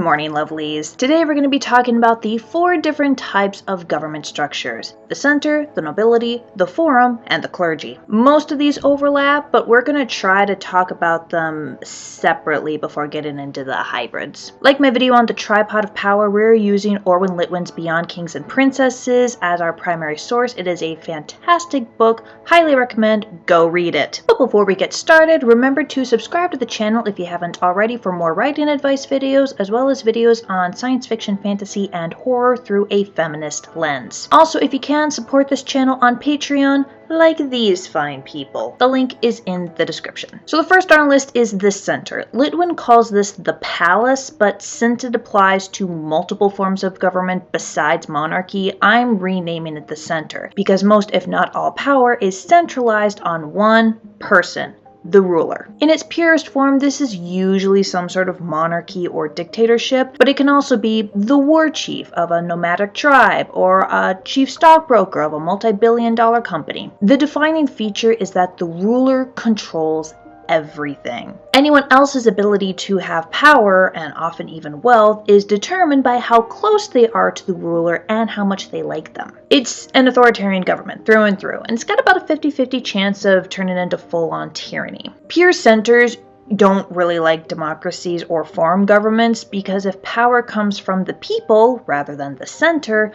morning, lovelies. Today we're going to be talking about the 4 different types of government structures: the center, the nobility, the forum, and the clergy. Most of these overlap, but we're going to try to talk about them separately before getting into the hybrids. Like my video on the tripod of power, we're using Orwin Litwin's Beyond Kings and Princesses as our primary source. It is a fantastic book. Highly recommend. Go read it. But before we get started, remember to subscribe to the channel if you haven't already for more writing advice videos, as well as videos on science fiction, fantasy, and horror through a feminist lens. Also, if you can, support this channel on Patreon, like these fine people. The link is in the description. So the first on our list is the center. Litwin calls this the palace, but since it applies to multiple forms of government besides monarchy, I'm renaming it the center, because most, if not all, power is centralized on one person: the ruler. In its purest form, this is usually some sort of monarchy or dictatorship, but it can also be the war chief of a nomadic tribe or a chief stockbroker of a multi-billion-dollar company. The defining feature is that the ruler controls everything. Anyone else's ability to have power, and often even wealth, is determined by how close they are to the ruler and how much they like them. It's an authoritarian government through and through, and it's got about a 50-50 chance of turning into full-on tyranny. Pure centers don't really like democracies or forum governments because if power comes from the people rather than the center,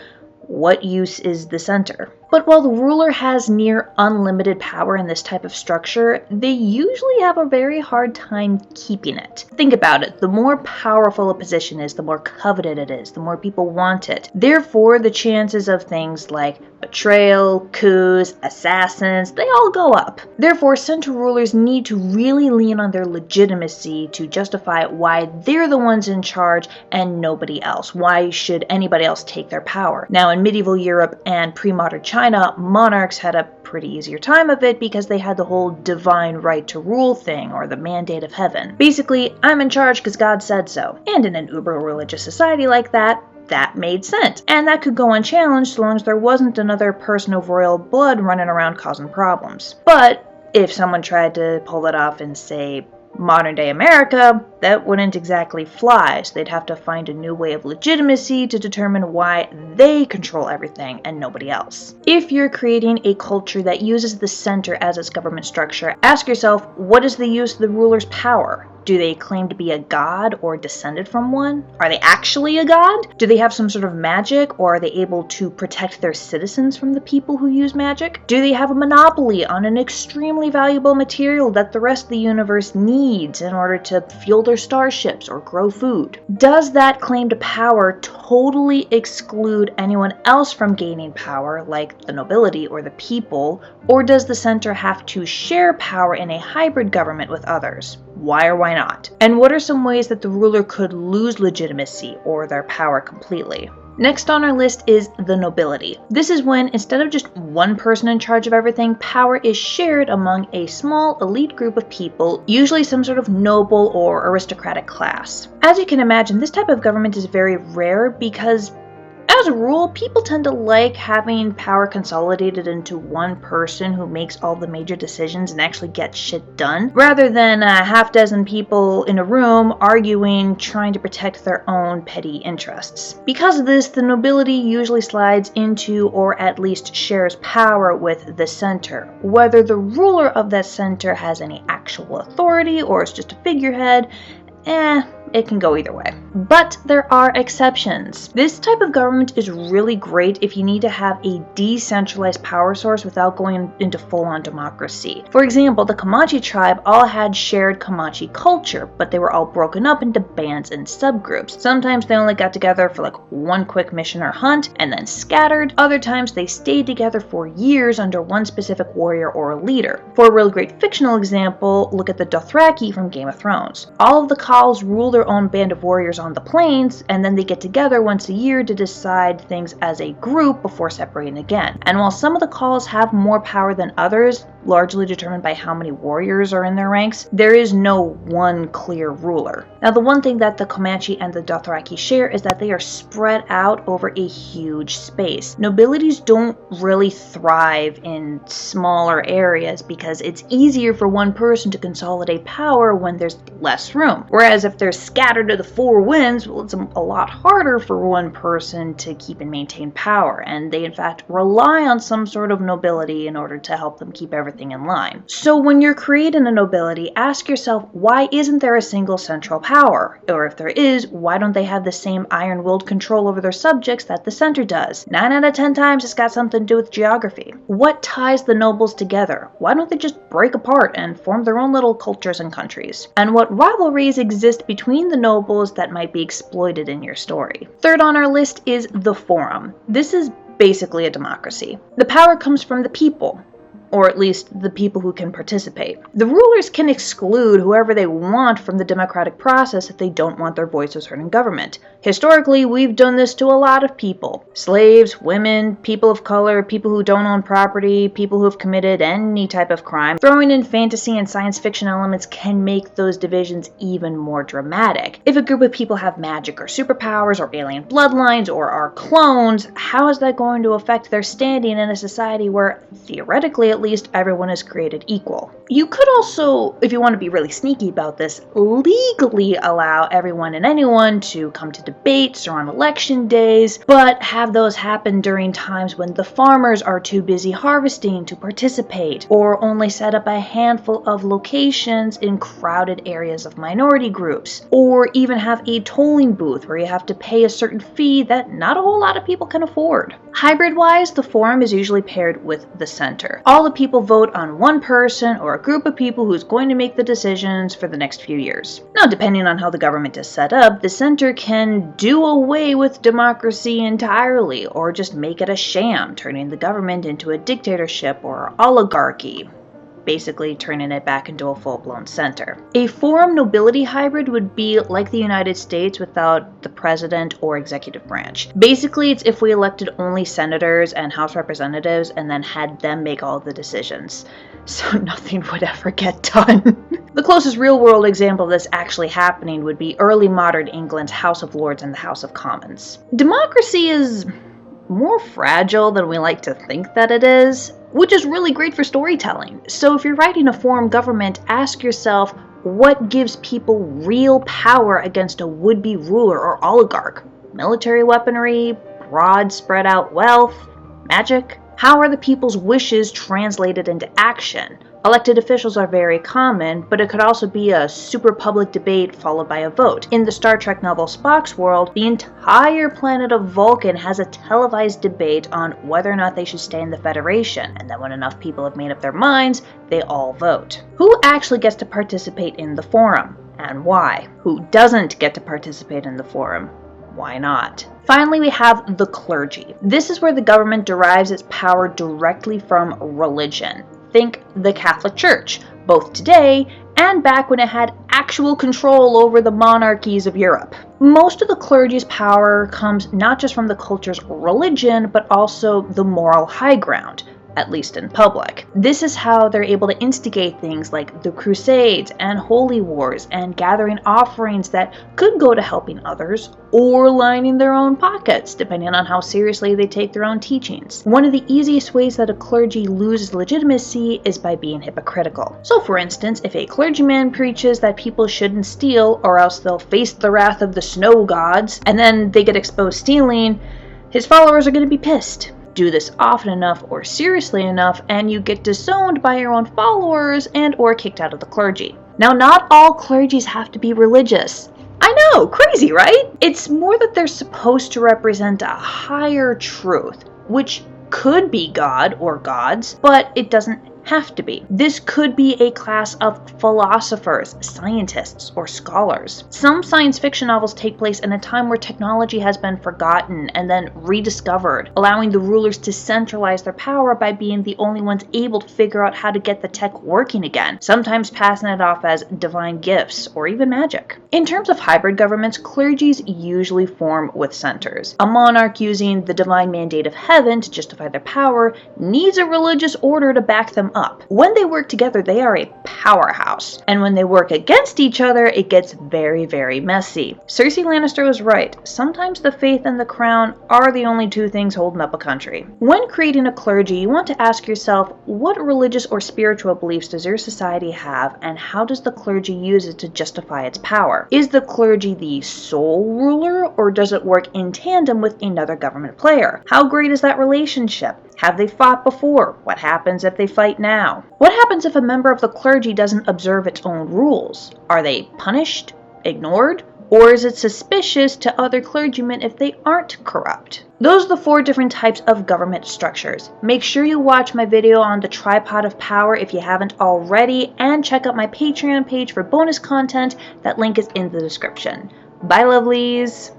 what use is the center? But while the ruler has near unlimited power in this type of structure, they usually have a very hard time keeping it. Think about it. The more powerful a position is, the more coveted it is, the more people want it. Therefore, the chances of things like betrayal, coups, assassins, they all go up. Therefore, center rulers need to really lean on their legitimacy to justify why they're the ones in charge and nobody else. Why should anybody else take their power? Now, in medieval Europe and pre-modern China, monarchs had a pretty easier time of it because they had the whole divine right to rule thing, or the mandate of heaven. Basically, I'm in charge because God said so. And in an uber-religious society like that, that made sense. And that could go unchallenged so long as there wasn't another person of royal blood running around causing problems. But if someone tried to pull it off in, say, modern day America, that wouldn't exactly fly, so they'd have to find a new way of legitimacy to determine why they control everything and nobody else. If you're creating a culture that uses the center as its government structure, ask yourself, what is the use of the ruler's power? Do they claim to be a god or descended from one? Are they actually a god? Do they have some sort of magic, or are they able to protect their citizens from the people who use magic? Do they have a monopoly on an extremely valuable material that the rest of the universe needs in order to fuel their starships or grow food? Does that claim to power totally exclude anyone else from gaining power, like the nobility or the people, or does the center have to share power in a hybrid government with others? Why or why not? And what are some ways that the ruler could lose legitimacy or their power completely? Next on our list is the nobility. This is when, instead of just one person in charge of everything, power is shared among a small elite group of people, usually some sort of noble or aristocratic class. As you can imagine, this type of government is very rare because, as a rule, people tend to like having power consolidated into one person who makes all the major decisions and actually gets shit done, rather than a half dozen people in a room arguing, trying to protect their own petty interests. Because of this, the nobility usually slides into, or at least shares power with, the center. Whether the ruler of that center has any actual authority or is just a figurehead, it can go either way. But there are exceptions. This type of government is really great if you need to have a decentralized power source without going into full-on democracy. For example, the Comanche tribe all had shared Comanche culture, but they were all broken up into bands and subgroups. Sometimes they only got together for like one quick mission or hunt and then scattered. Other times they stayed together for years under one specific warrior or leader. For a real great fictional example, look at the Dothraki from Game of Thrones. All of the Khals rule their own band of warriors on the plains, and then they get together once a year to decide things as a group before separating again. And while some of the Khals have more power than others, largely determined by how many warriors are in their ranks, there is no one clear ruler. Now, the one thing that the Comanche and the Dothraki share is that they are spread out over a huge space. Nobilities don't really thrive in smaller areas because it's easier for one person to consolidate power when there's less room. Whereas if there's scattered to the four winds, well, it's a lot harder for one person to keep and maintain power, and they in fact rely on some sort of nobility in order to help them keep everything in line. So when you're creating a nobility, ask yourself, why isn't there a single central power? Or if there is, why don't they have the same iron-willed control over their subjects that the center does? 9 out of 10 times it's got something to do with geography. What ties the nobles together? Why don't they just break apart and form their own little cultures and countries? And what rivalries exist between the nobles that might be exploited in your story? Third on our list is the forum. This is basically a democracy. The power comes from the people, or at least the people who can participate. The rulers can exclude whoever they want from the democratic process if they don't want their voices heard in government. Historically, we've done this to a lot of people. Slaves, women, people of color, people who don't own property, people who have committed any type of crime. Throwing in fantasy and science fiction elements can make those divisions even more dramatic. If a group of people have magic or superpowers or alien bloodlines or are clones, how is that going to affect their standing in a society where, theoretically at least, everyone is created equal? You could also, if you want to be really sneaky about this, legally allow everyone and anyone to come to debates or on election days, but have those happen during times when the farmers are too busy harvesting to participate, or only set up a handful of locations in crowded areas of minority groups, or even have a tolling booth where you have to pay a certain fee that not a whole lot of people can afford. Hybrid-wise, the forum is usually paired with the center. All the people vote on one person or a group of people who's going to make the decisions for the next few years. Now, depending on how the government is set up, the center can do away with democracy entirely, or just make it a sham, turning the government into a dictatorship or oligarchy, basically turning it back into a full-blown center. A forum nobility hybrid would be like the United States without the president or executive branch. Basically, it's if we elected only senators and House representatives and then had them make all the decisions. So nothing would ever get done. The closest real-world example of this actually happening would be early modern England's House of Lords and the House of Commons. Democracy is more fragile than we like to think that it is, which is really great for storytelling. So if you're writing a forum government, ask yourself, what gives people real power against a would-be ruler or oligarch? Military weaponry? Broad spread out wealth? Magic? How are the people's wishes translated into action? Elected officials are very common, but it could also be a super public debate followed by a vote. In the Star Trek novel Spock's World, the entire planet of Vulcan has a televised debate on whether or not they should stay in the Federation, and then when enough people have made up their minds, they all vote. Who actually gets to participate in the forum, and why? Who doesn't get to participate in the forum? Why not? Finally, we have the clergy. This is where the government derives its power directly from religion. Think the Catholic Church, both today and back when it had actual control over the monarchies of Europe. Most of the clergy's power comes not just from the culture's religion, but also the moral high ground, at least in public. This is how they're able to instigate things like the Crusades and Holy Wars and gathering offerings that could go to helping others or lining their own pockets, depending on how seriously they take their own teachings. One of the easiest ways that a clergy loses legitimacy is by being hypocritical. So for instance, if a clergyman preaches that people shouldn't steal or else they'll face the wrath of the snow gods, and then they get exposed stealing, his followers are going to be pissed. Do this often enough or seriously enough and you get disowned by your own followers and or kicked out of the clergy. Now, not all clergies have to be religious. I know, crazy, right? It's more that they're supposed to represent a higher truth, which could be God or gods, but it doesn't have to be. This could be a class of philosophers, scientists, or scholars. Some science fiction novels take place in a time where technology has been forgotten and then rediscovered, allowing the rulers to centralize their power by being the only ones able to figure out how to get the tech working again, sometimes passing it off as divine gifts or even magic. In terms of hybrid governments, clergies usually form with centers. A monarch using the divine mandate of heaven to justify their power needs a religious order to back them up. up. When they work together, they are a powerhouse. And when they work against each other, it gets very, very messy. Cersei Lannister was right. Sometimes the faith and the crown are the only two things holding up a country. When creating a clergy, you want to ask yourself, what religious or spiritual beliefs does your society have, and how does the clergy use it to justify its power? Is the clergy the sole ruler, or does it work in tandem with another government player? How great is that relationship? Have they fought before? What happens if they fight now? What happens if a member of the clergy doesn't observe its own rules? Are they punished? Ignored? Or is it suspicious to other clergymen if they aren't corrupt? Those are the 4 different types of government structures. Make sure you watch my video on the tripod of power if you haven't already, and check out my Patreon page for bonus content. That link is in the description. Bye, lovelies!